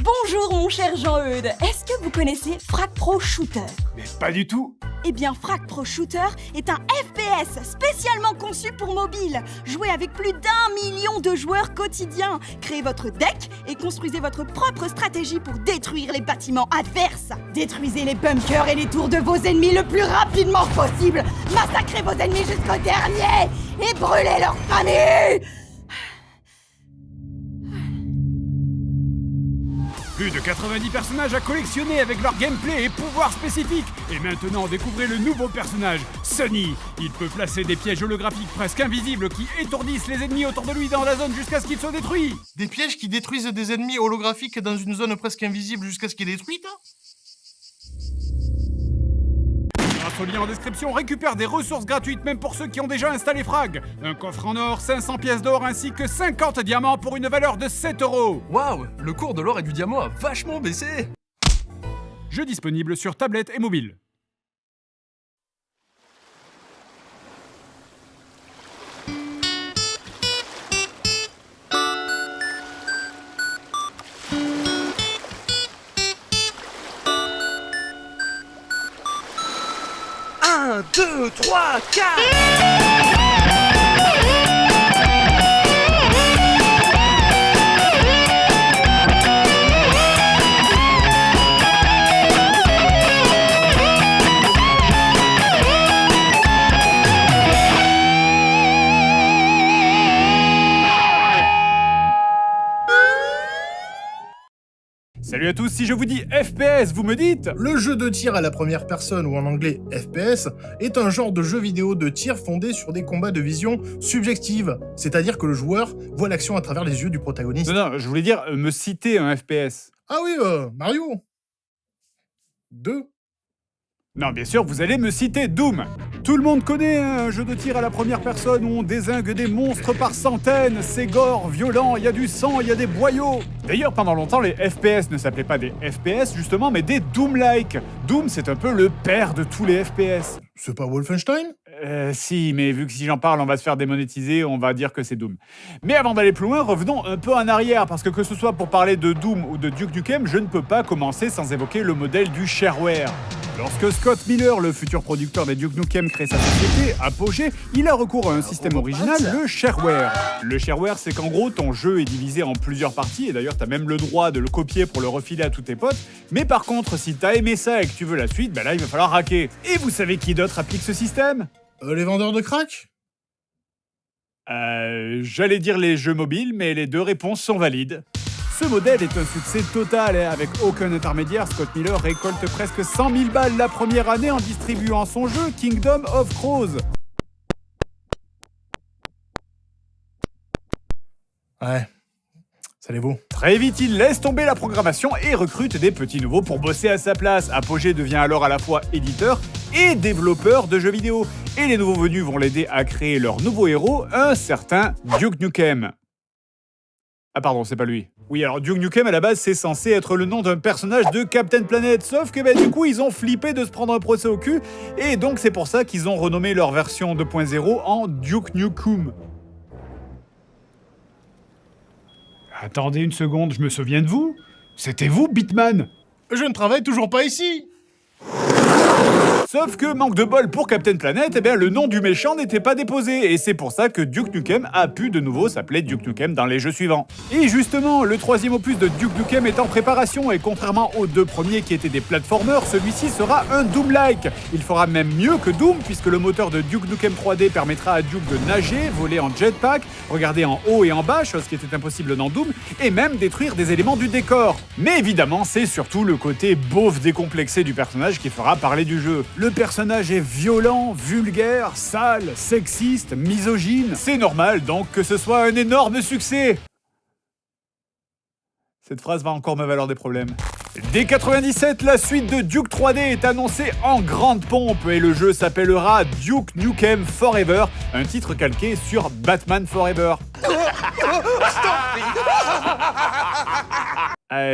Bonjour mon cher Jean-Eudes, est-ce que vous connaissez Frag Pro Shooter? Mais pas du tout. Eh bien, Frag Pro Shooter est un FPS spécialement conçu pour mobile. Jouez avec plus d'1 million de joueurs quotidiens. Créez votre deck et construisez votre propre stratégie pour détruire les bâtiments adverses. Détruisez les bunkers et les tours de vos ennemis le plus rapidement possible. Massacrez vos ennemis jusqu'au dernier et brûlez leur famille. Plus de 90 personnages à collectionner avec leur gameplay et pouvoirs spécifiques. Et maintenant, découvrez le nouveau personnage, Sunny. Il peut placer des pièges holographiques presque invisibles qui étourdissent les ennemis autour de lui dans la zone jusqu'à ce qu'ils soient détruits. Des pièges qui détruisent des ennemis holographiques dans une zone presque invisible jusqu'à ce qu'ils est détruite? Grâce au lien en description, récupère des ressources gratuites même pour ceux qui ont déjà installé Frag. Un coffre en or, 500 pièces d'or ainsi que 50 diamants pour une valeur de 7 €. Waouh, le cours de l'or et du diamant a vachement baissé. Jeu disponible sur tablette et mobile. Un, 2, 3, 4. Salut à tous, si je vous dis FPS, vous me dites... Le jeu de tir à la première personne, ou en anglais FPS, est un genre de jeu vidéo de tir fondé sur des combats de vision subjective, c'est-à-dire que le joueur voit l'action à travers les yeux du protagoniste. Non, je voulais dire me citer un FPS. Ah oui, Mario 2. Non, bien sûr, vous allez me citer Doom. Tout le monde connaît un jeu de tir à la première personne où on dézingue des monstres par centaines, c'est gore, violent, il y a du sang, il y a des boyaux. D'ailleurs, pendant longtemps, les FPS ne s'appelaient pas des FPS justement, mais des Doom-like. Doom, c'est un peu le père de tous les FPS. C'est pas Wolfenstein? Si, mais vu que si j'en parle, on va se faire démonétiser, on va dire que c'est Doom. Mais avant d'aller plus loin, revenons un peu en arrière, parce que ce soit pour parler de Doom ou de Duke Nukem, je ne peux pas commencer sans évoquer le modèle du shareware. Lorsque Scott Miller, le futur producteur des Duke Nukem, crée sa société, Apogee, il a recours à un système original, le shareware. Le shareware, c'est qu'en gros, ton jeu est divisé en plusieurs parties, et d'ailleurs, t'as même le droit de le copier pour le refiler à tous tes potes. Mais par contre, si t'as aimé ça et que tu veux la suite, là, il va falloir hacker. Et vous savez qui d'autre applique ce système ? Les vendeurs de crack? J'allais dire les jeux mobiles, mais les deux réponses sont valides. Ce modèle est un succès total, et avec aucun intermédiaire, Scott Miller récolte presque 100 000 balles la première année en distribuant son jeu Kingdom of Crows. Ouais, ça les vaut. Très vite, il laisse tomber la programmation et recrute des petits nouveaux pour bosser à sa place. Apogee devient alors à la fois éditeur et développeur de jeux vidéo. Et les nouveaux venus vont l'aider à créer leur nouveau héros, un certain Duke Nukem. Ah pardon, c'est pas lui. Oui, alors Duke Nukem à la base c'est censé être le nom d'un personnage de Captain Planet, sauf que du coup ils ont flippé de se prendre un procès au cul, et donc c'est pour ça qu'ils ont renommé leur version 2.0 en Duke Nukem. Attendez une seconde, je me souviens de vous? C'était vous, Bitman? Je ne travaille toujours pas ici. Sauf que, manque de bol pour Captain Planet, le nom du méchant n'était pas déposé, et c'est pour ça que Duke Nukem a pu de nouveau s'appeler Duke Nukem dans les jeux suivants. Et justement, le troisième opus de Duke Nukem est en préparation, et contrairement aux deux premiers qui étaient des platformers, celui-ci sera un Doom-like. Il fera même mieux que Doom, puisque le moteur de Duke Nukem 3D permettra à Duke de nager, voler en jetpack, regarder en haut et en bas, chose qui était impossible dans Doom, et même détruire des éléments du décor. Mais évidemment, c'est surtout le côté beauf décomplexé du personnage qui fera parler du jeu. Le personnage est violent, vulgaire, sale, sexiste, misogyne. C'est normal donc que ce soit un énorme succès. Cette phrase va encore me valoir des problèmes. Dès 97, la suite de Duke 3D est annoncée en grande pompe et le jeu s'appellera Duke Nukem Forever, un titre calqué sur Batman Forever.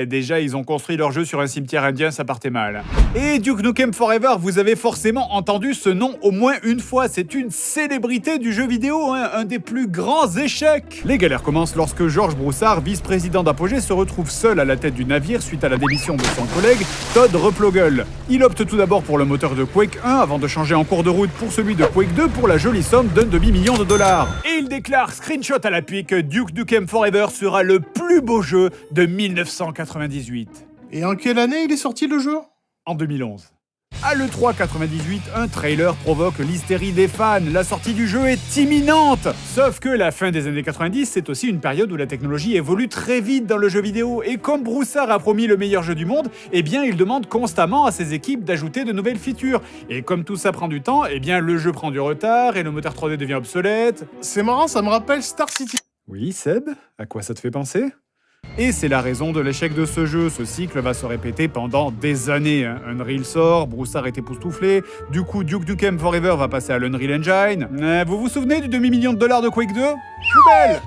Déjà, ils ont construit leur jeu sur un cimetière indien, ça partait mal. Et Duke Nukem Forever, vous avez forcément entendu ce nom au moins une fois. C'est une célébrité du jeu vidéo, hein, un des plus grands échecs. Les galères commencent lorsque George Broussard, vice-président d'Apogee, se retrouve seul à la tête du navire suite à la démission de son collègue Todd Replogle. Il opte tout d'abord pour le moteur de Quake 1 avant de changer en cours de route pour celui de Quake 2 pour la jolie somme d'un demi-million de dollars. Et il déclare, screenshot à l'appui, que Duke Nukem Forever sera le plus beau jeu de 1998. Et en quelle année il est sorti le jeu? En 2011. À l'E3 98, un trailer provoque l'hystérie des fans. La sortie du jeu est imminente. Sauf que la fin des années 90, c'est aussi une période où la technologie évolue très vite dans le jeu vidéo. Et comme Broussard a promis le meilleur jeu du monde, eh bien il demande constamment à ses équipes d'ajouter de nouvelles features. Et comme tout ça prend du temps, eh bien le jeu prend du retard et le moteur 3D devient obsolète. C'est marrant, ça me rappelle Star City. Oui, Seb, à quoi ça te fait penser ? Et c'est la raison de l'échec de ce jeu. Ce cycle va se répéter pendant des années. Unreal sort, Broussard est époustouflé, du coup Duke Nukem Forever va passer à l'Unreal Engine. Vous vous souvenez du demi-million de dollars de Quake 2 ? Poubelle !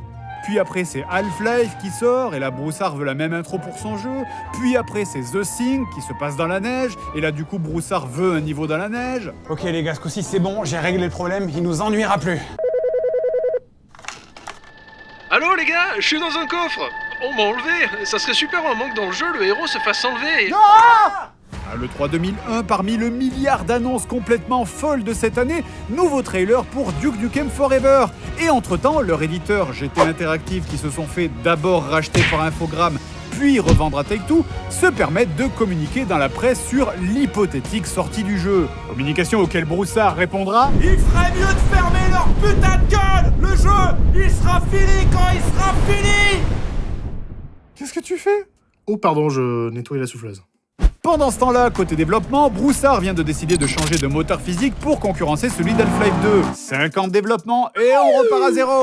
Puis après c'est Half-Life qui sort, et là Broussard veut la même intro pour son jeu. Puis après c'est The Thing qui se passe dans la neige, et là du coup Broussard veut un niveau dans la neige. Ok les gars, ce coup-ci c'est bon, j'ai réglé le problème, il nous ennuiera plus. Allô les gars, je suis dans un coffre. On m'a enlevé. Ça serait super en manque dans le jeu, le héros se fasse enlever. Et... À l'E3 2001, parmi le milliard d'annonces complètement folles de cette année, nouveau trailer pour Duke Nukem Forever. Et entre-temps, leur éditeur GT Interactive, qui se sont fait d'abord racheter par Infogrames, puis revendre à Take-Two, se permettent de communiquer dans la presse sur l'hypothétique sortie du jeu. Communication auquel Broussard répondra « Il ferait mieux de fermer leur putain de gueule. Le jeu, il sera fini quand il sera fini. » Qu'est-ce que tu fais ? Oh pardon, je nettoie la souffleuse. Pendant ce temps-là, côté développement, Broussard vient de décider de changer de moteur physique pour concurrencer celui d'Half-Life 2. 5 ans de développement et on repart à zéro.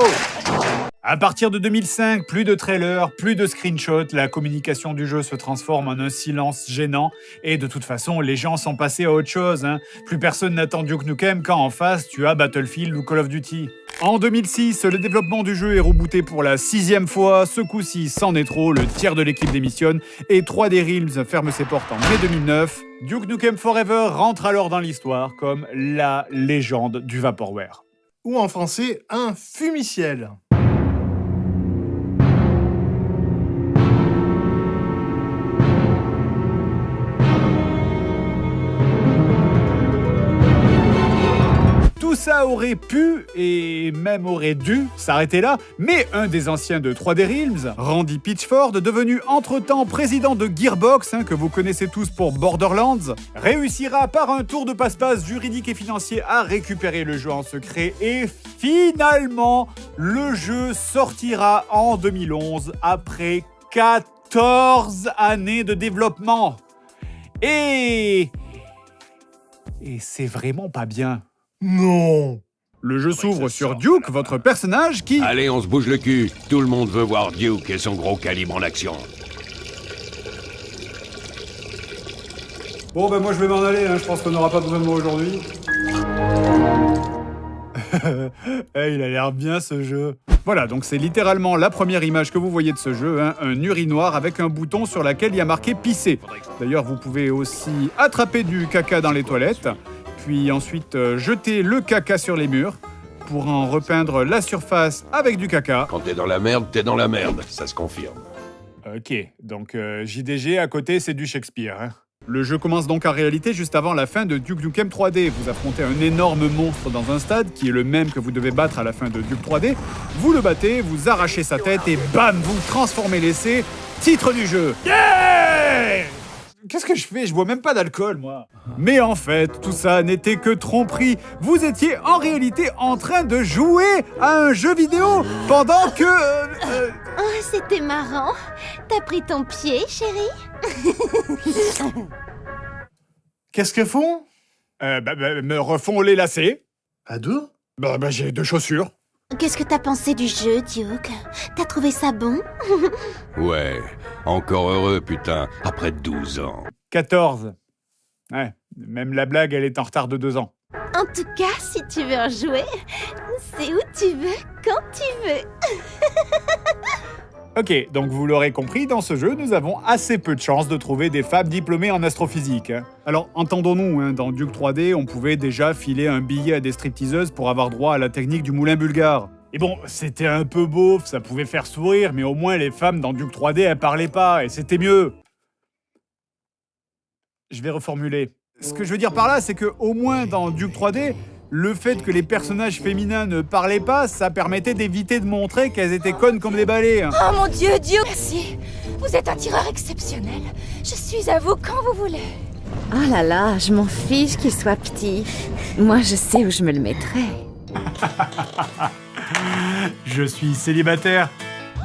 À partir de 2005, plus de trailers, plus de screenshots, la communication du jeu se transforme en un silence gênant, et de toute façon, les gens sont passés à autre chose. Plus personne n'attend Duke Nukem quand en face, tu as Battlefield ou Call of Duty. En 2006, le développement du jeu est rebooté pour la 6e fois. Ce coup-ci, c'en est trop, le tiers de l'équipe démissionne, et 3D Realms ferme ses portes en mai 2009. Duke Nukem Forever rentre alors dans l'histoire comme la légende du Vaporware. Ou en français, un fumiciel. Tout ça aurait pu, et même aurait dû, s'arrêter là, mais un des anciens de 3D Realms, Randy Pitchford, devenu entre-temps président de Gearbox, que vous connaissez tous pour Borderlands, réussira par un tour de passe-passe juridique et financier à récupérer le jeu en secret, et finalement, le jeu sortira en 2011, après 14 années de développement. Et c'est vraiment pas bien. Non. Le jeu s'ouvre sur Duke, votre personnage qui... Allez, on se bouge le cul. Tout le monde veut voir Duke et son gros calibre en action. Bon, moi je vais m'en aller, je pense qu'on n'aura pas besoin de moi aujourd'hui. Il a l'air bien ce jeu. Voilà, donc c'est littéralement la première image que vous voyez de ce jeu, un urinoir avec un bouton sur lequel il y a marqué pisser. D'ailleurs, vous pouvez aussi attraper du caca dans les toilettes, puis ensuite jeter le caca sur les murs pour en repeindre la surface avec du caca. Quand t'es dans la merde, ça se confirme. Ok, donc JDG à côté, c'est du Shakespeare. Le jeu commence donc en réalité juste avant la fin de Duke Nukem 3D. Vous affrontez un énorme monstre dans un stade, qui est le même que vous devez battre à la fin de Duke 3D. Vous le battez, vous arrachez sa tête et bam, vous transformez l'essai. Titre du jeu. Yeah! Qu'est-ce que je fais ? Je bois même pas d'alcool, moi. Mais en fait, tout ça n'était que tromperie. Vous étiez en réalité en train de jouer à un jeu vidéo pendant que... Oh, c'était marrant. T'as pris ton pied, chérie ? Qu'est-ce qu'elles font? Me refont les lacets. À deux? J'ai 2 chaussures. Qu'est-ce que t'as pensé du jeu, Duke ? T'as trouvé ça bon ? Ouais, encore heureux, putain, après 12 ans. 14. Ouais, même la blague, elle est en retard de 2 ans. En tout cas, si tu veux en jouer, c'est où tu veux, quand tu veux. Ok, donc vous l'aurez compris, dans ce jeu, nous avons assez peu de chances de trouver des femmes diplômées en astrophysique. Alors, entendons-nous, dans Duke 3D, on pouvait déjà filer un billet à des stripteaseuses pour avoir droit à la technique du moulin bulgare. Et bon, c'était un peu beauf, ça pouvait faire sourire, mais au moins les femmes dans Duke 3D, elles parlaient pas, et c'était mieux. Je vais reformuler. Ce que je veux dire par là, c'est que au moins dans Duke 3D, le fait que les personnages féminins ne parlaient pas, ça permettait d'éviter de montrer qu'elles étaient connes comme des balais. Oh mon Dieu, Duke! Merci. Vous êtes un tireur exceptionnel. Je suis à vous quand vous voulez. Oh là là, je m'en fiche qu'il soit petit. Moi, je sais où je me le mettrais. Je suis célibataire.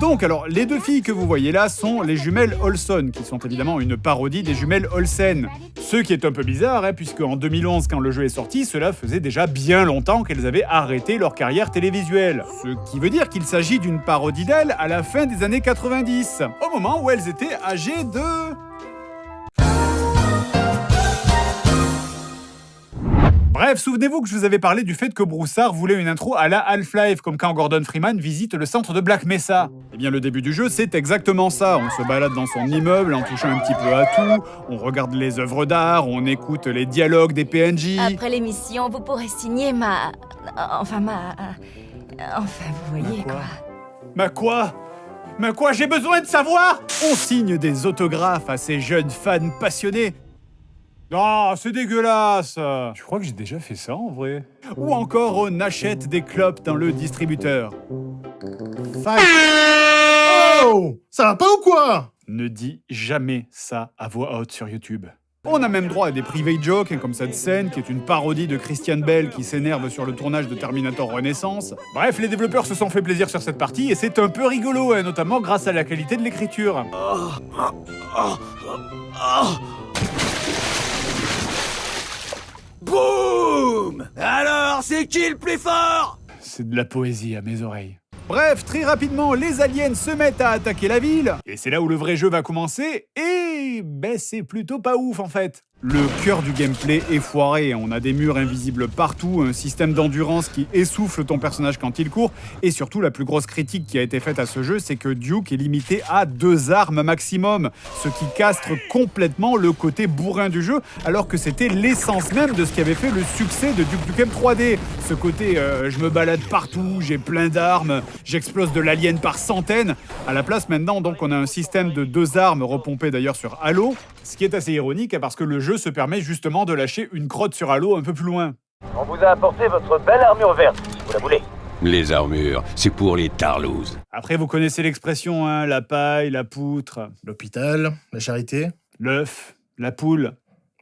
Donc alors, les deux filles que vous voyez là sont les jumelles Olson, qui sont évidemment une parodie des jumelles Olsen. Ce qui est un peu bizarre, puisque en 2011, quand le jeu est sorti, cela faisait déjà bien longtemps qu'elles avaient arrêté leur carrière télévisuelle. Ce qui veut dire qu'il s'agit d'une parodie d'elles à la fin des années 90, au moment où elles étaient âgées de... Bref, souvenez-vous que je vous avais parlé du fait que Broussard voulait une intro à la Half-Life, comme quand Gordon Freeman visite le centre de Black Mesa. Eh bien, le début du jeu, c'est exactement ça. On se balade dans son immeuble en touchant un petit peu à tout, on regarde les œuvres d'art, on écoute les dialogues des PNJ... Après l'émission, vous pourrez signer ma... Enfin, vous voyez quoi. Mais quoi, j'ai besoin de savoir? On signe des autographes à ces jeunes fans passionnés. Ah, c'est dégueulasse! Je crois que j'ai déjà fait ça en vrai. Ou encore on achète des clopes dans le distributeur. Oh! Ça va pas ou quoi? Ne dis jamais ça à voix haute sur YouTube. On a même droit à des private jokes, comme cette scène qui est une parodie de Christian Bale qui s'énerve sur le tournage de Terminator Renaissance. Bref, les développeurs se sont fait plaisir sur cette partie et c'est un peu rigolo, notamment grâce à la qualité de l'écriture. Boum! Alors, c'est qui le plus fort? C'est de la poésie à mes oreilles. Bref, très rapidement, les aliens se mettent à attaquer la ville, et c'est là où le vrai jeu va commencer, et c'est plutôt pas ouf en fait. Le cœur du gameplay est foiré, on a des murs invisibles partout, un système d'endurance qui essouffle ton personnage quand il court, et surtout la plus grosse critique qui a été faite à ce jeu, c'est que Duke est limité à 2 armes maximum, ce qui castre complètement le côté bourrin du jeu, alors que c'était l'essence même de ce qui avait fait le succès de Duke Nukem 3D. Ce côté je me balade partout, j'ai plein d'armes, j'explose de l'alien par centaines. À la place maintenant, donc on a un système de 2 armes repompé d'ailleurs sur Halo, ce qui est assez ironique parce que le jeu se permet justement de lâcher une crotte sur Halo un peu plus loin. On vous a apporté votre belle armure verte, si vous la voulez. Les armures, c'est pour les tarlouses. Après, vous connaissez l'expression, la paille, la poutre, L'hôpital, la charité, l'œuf, la poule.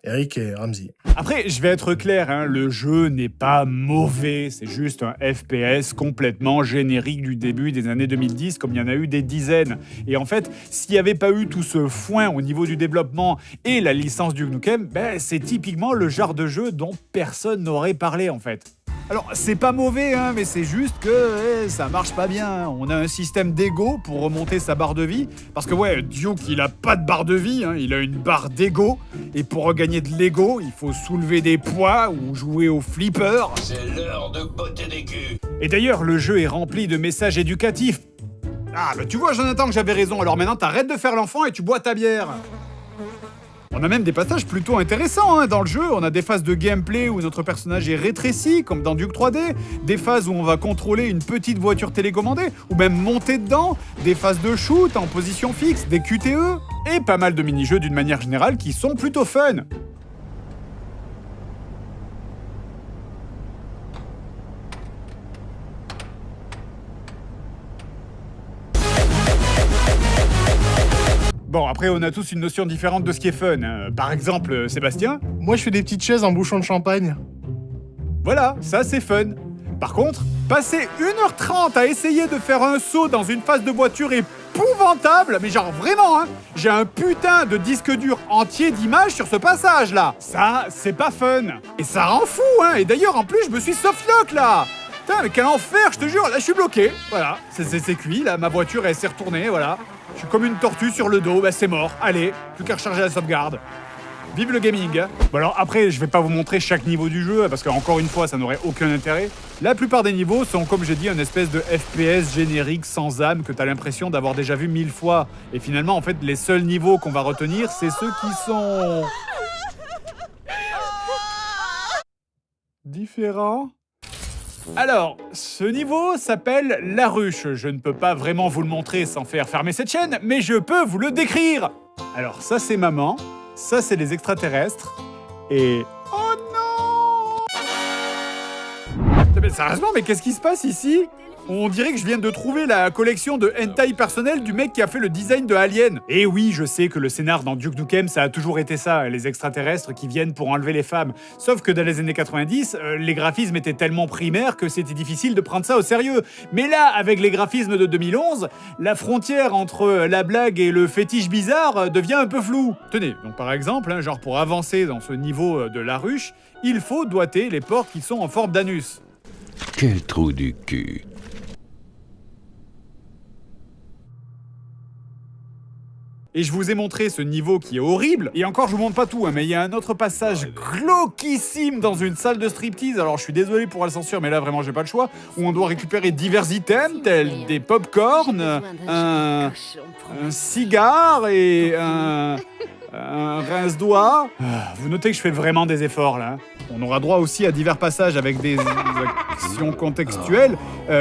Eric et Ramsey. Après, je vais être clair, le jeu n'est pas mauvais, c'est juste un FPS complètement générique du début des années 2010, comme il y en a eu des dizaines. Et en fait, s'il n'y avait pas eu tout ce foin au niveau du développement et la licence du Nukem, c'est typiquement le genre de jeu dont personne n'aurait parlé en fait. Alors, c'est pas mauvais, mais c'est juste que ça marche pas bien. On a un système d'ego pour remonter sa barre de vie. Parce que Duke, il a pas de barre de vie, il a une barre d'ego. Et pour regagner de l'ego, il faut soulever des poids ou jouer au flipper. C'est l'heure de botter des culs. Et d'ailleurs, le jeu est rempli de messages éducatifs. Ah, tu vois, Jonathan, que j'avais raison. Alors maintenant, t'arrêtes de faire l'enfant et tu bois ta bière. On a même des passages plutôt intéressants dans le jeu. On a des phases de gameplay où notre personnage est rétréci, comme dans Duke 3D, des phases où on va contrôler une petite voiture télécommandée, ou même monter dedans, des phases de shoot en position fixe, des QTE, et pas mal de mini-jeux d'une manière générale qui sont plutôt fun. Bon, après, on a tous une notion différente de ce qui est fun. Par exemple, Sébastien. Moi, je fais des petites chaises en bouchon de champagne. Voilà, ça c'est fun. Par contre, passer 1h30 à essayer de faire un saut dans une phase de voiture épouvantable, mais genre vraiment, j'ai un putain de disque dur entier d'images sur ce passage-là. Ça, c'est pas fun. Et ça rend fou, Et d'ailleurs, en plus, je me suis softlock, là. Putain, mais quel enfer, je te jure. Là, je suis bloqué. Voilà, c'est cuit, là. Ma voiture, elle s'est retournée, voilà. Je suis comme une tortue sur le dos, c'est mort. Allez, plus qu'à recharger la sauvegarde. Vive le gaming hein. Bon alors après, je vais pas vous montrer chaque niveau du jeu, parce qu'encore une fois, ça n'aurait aucun intérêt. La plupart des niveaux sont, comme j'ai dit, une espèce de FPS générique sans âme que t'as l'impression d'avoir déjà vu 1000 fois. Et finalement, en fait, les seuls niveaux qu'on va retenir, c'est ceux qui sont... différents. Alors, ce niveau s'appelle La Ruche. Je ne peux pas vraiment vous le montrer sans faire fermer cette chaîne, mais je peux vous le décrire. Alors, ça c'est maman, ça c'est les extraterrestres, et... oh non! Mais sérieusement, mais qu'est-ce qui se passe ici? On dirait que je viens de trouver la collection de hentai personnel du mec qui a fait le design de Alien. Et oui, je sais que le scénar dans Duke Nukem, ça a toujours été ça, les extraterrestres qui viennent pour enlever les femmes. Sauf que dans les années 90, les graphismes étaient tellement primaires que c'était difficile de prendre ça au sérieux. Mais là, avec les graphismes de 2011, la frontière entre la blague et le fétiche bizarre devient un peu floue. Tenez, donc par exemple, hein, genre pour avancer dans ce niveau de La Ruche, il faut doigter les porcs qui sont en forme d'anus. Quel trou du cul. Et je vous ai montré ce niveau qui est horrible. Et encore, je vous montre pas tout, hein, mais il y a un autre passage glauquissime dans une salle de striptease. Alors, je suis désolé pour la censure, mais là, vraiment, j'ai pas le choix. Où on doit récupérer divers items, tels des pop-corn, un cigare et un rince-doigt. Vous notez que je fais vraiment des efforts, là. On aura droit aussi à divers passages avec des actions contextuelles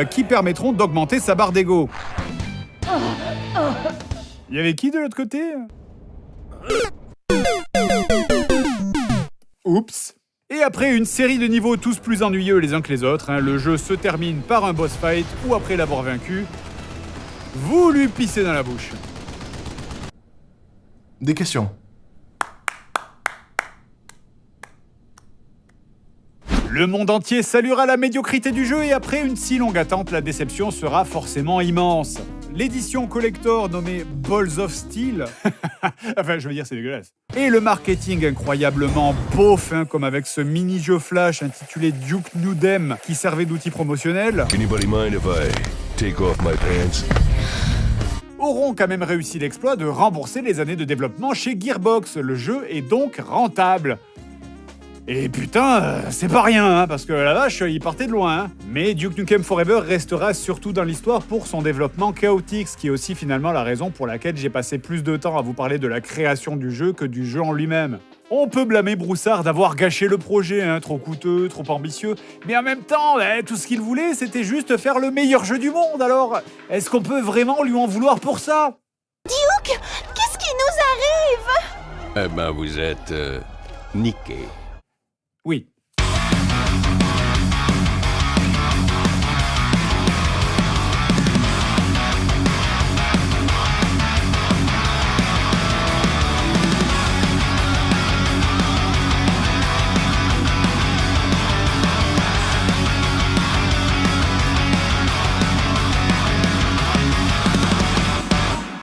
qui permettront d'augmenter sa barre d'ego. Il y avait qui de l'autre côté? Oups. Et après une série de niveaux tous plus ennuyeux les uns que les autres, hein, le jeu se termine par un boss fight où après l'avoir vaincu, vous lui pissez dans la bouche. Des questions. Le monde entier saluera la médiocrité du jeu et après une si longue attente, la déception sera forcément immense. L'édition collector nommée Balls of Steel, enfin je veux dire c'est dégueulasse. Et le marketing incroyablement beauf, hein, comme avec ce mini-jeu flash intitulé Duke Nukem qui servait d'outil promotionnel, Anybody mind if I take off my pants? auront quand même réussi l'exploit de rembourser les années de développement chez Gearbox. Le jeu est donc rentable. Et putain, c'est pas rien, hein, parce que la vache, il partait de loin. Hein. Mais Duke Nukem Forever restera surtout dans l'histoire pour son développement chaotique, ce qui est aussi finalement la raison pour laquelle j'ai passé plus de temps à vous parler de la création du jeu que du jeu en lui-même. On peut blâmer Broussard d'avoir gâché le projet, hein, trop coûteux, trop ambitieux, mais en même temps, tout ce qu'il voulait, c'était juste faire le meilleur jeu du monde, alors est-ce qu'on peut vraiment lui en vouloir pour ça? Duke, qu'est-ce qui nous arrive? Eh ben, vous êtes... niqué. Oui,